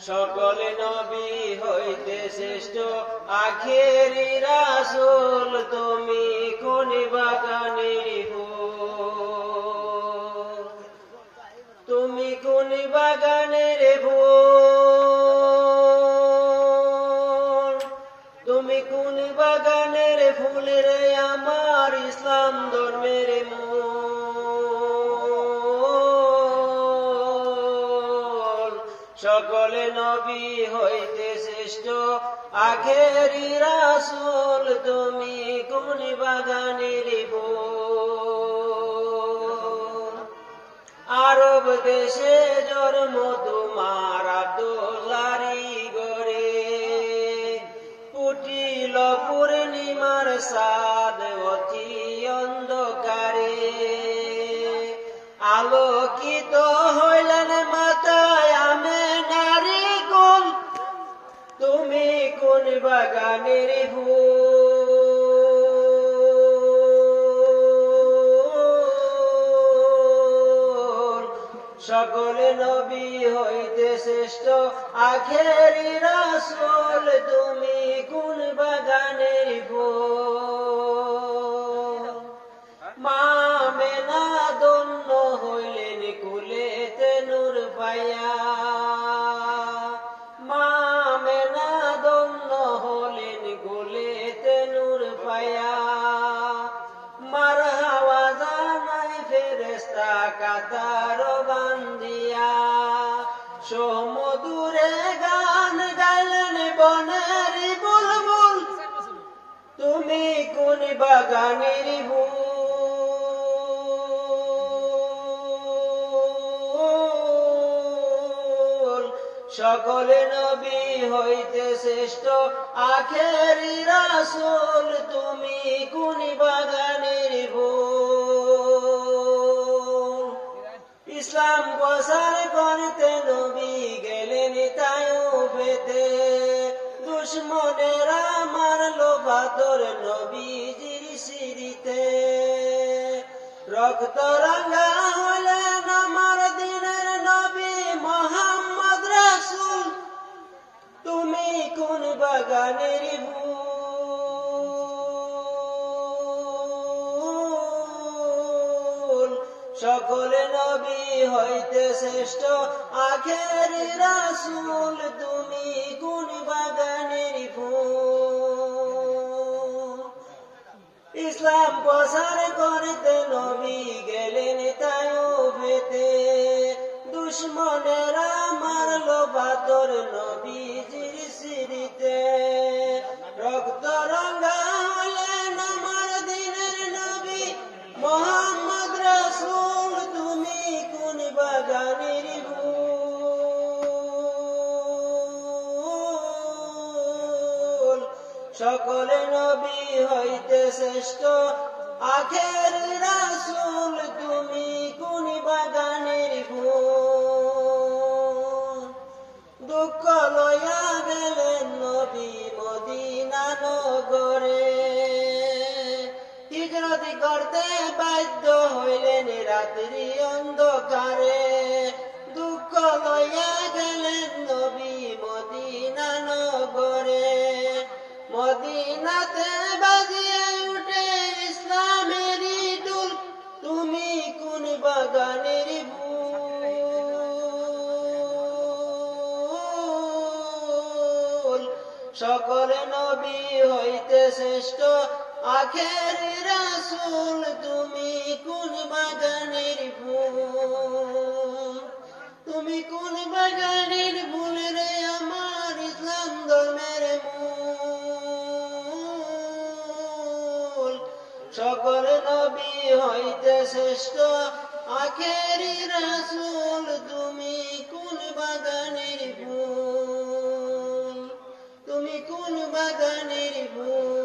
সকল নবী হইতে শ্রেষ্ঠ আখেরি রাসূল তুমি কোন বাগানের ফুল তুমি কোন বাগানের ফুল তুমি কোন বাগানের ফুল রে আমার ইসলাম ধর্মের মূল সকল নবী হইতে শ্রেষ্ঠ আখেরি রাসূল তুমি কোন বাগানের ফুল আরব দেশে জন্ম তোমার আব্দুল্লাহর ঘরে ফুটিল পূর্ণিমার চাঁদ অতি অন্ধকারে আলোকিত হইলেন মাতায় আমেনারি কুল তুমি কোন বাগানের ফুল সকল নবী হইতে শ্রেষ্ঠ আখেরি রাসূল তুমি কোন বাগানের ফুল মা আমেনা ধন্য হইলেন কুলেতে নূর পাইয়া মা আমেনা ধন্য হলেন কুলেতে নূর পাইয়া মার হাওয়া জানাই ফেরেশতা কাতার বান্দিয়া সমুদুরে গান গাইলেন বনের বুলবুল তুমি কোন বাগানের ফুল সকল নবী হইতে শ্রেষ্ঠ আখেরি রাসূল তুমি কোন বাগানের ফুল ইসলাম প্রচার করতে নবী গেলেন তায়েফেতে দুশমনেরা মারলো পাথর নবীজির সিঁড়িতে রক্ত রাঙা হলেন আমার দিনের নবী মুহাম্মদ রাসূল তুমি কোন বাগানের ফুল সকল নবী হইতে শ্রেষ্ঠ আখেরি রাসূল তুমি কোন বাগানের ফুল ইসলাম প্রচার করতে নবী গেলেন তায়েফেতে দুশমনেরা মারলো পাথর নবীজির সিঁড়িতে রক্ত রাঙা হলেন আমার দিনের নবী মুহাম্মদ রাসূল তুমি কোন বাগানের ফুল সকল নবী হইতে শ্রেষ্ঠ আখেরি রাসূল তুমি কোন বাগানের ফুল দুঃখ লইয়া গেলেন নবী মদিনা নগরে হিজরত করতে বাধ্য হইলেন রাত্রি অন্ধকারে দুঃখ লইয়া গেলেন নবী মদিনা নগরে মদিনাতে বাজিয়ে উঠে ইসলামের দুল তুমি কোন বাগানের ফুল সকল নবী হইতে শ্রেষ্ঠ আখেরি রাসূল তুমি কোন বাগানের ফুল তুমি কোন বাগানের ফুল রে আমার ইসলাম ধর্মের মূল সকল নবী হইতে শ্রেষ্ঠ আখেরি রাসূল তুমি কোন বাগানের ফুল তুমি কোন বাগানের ফুল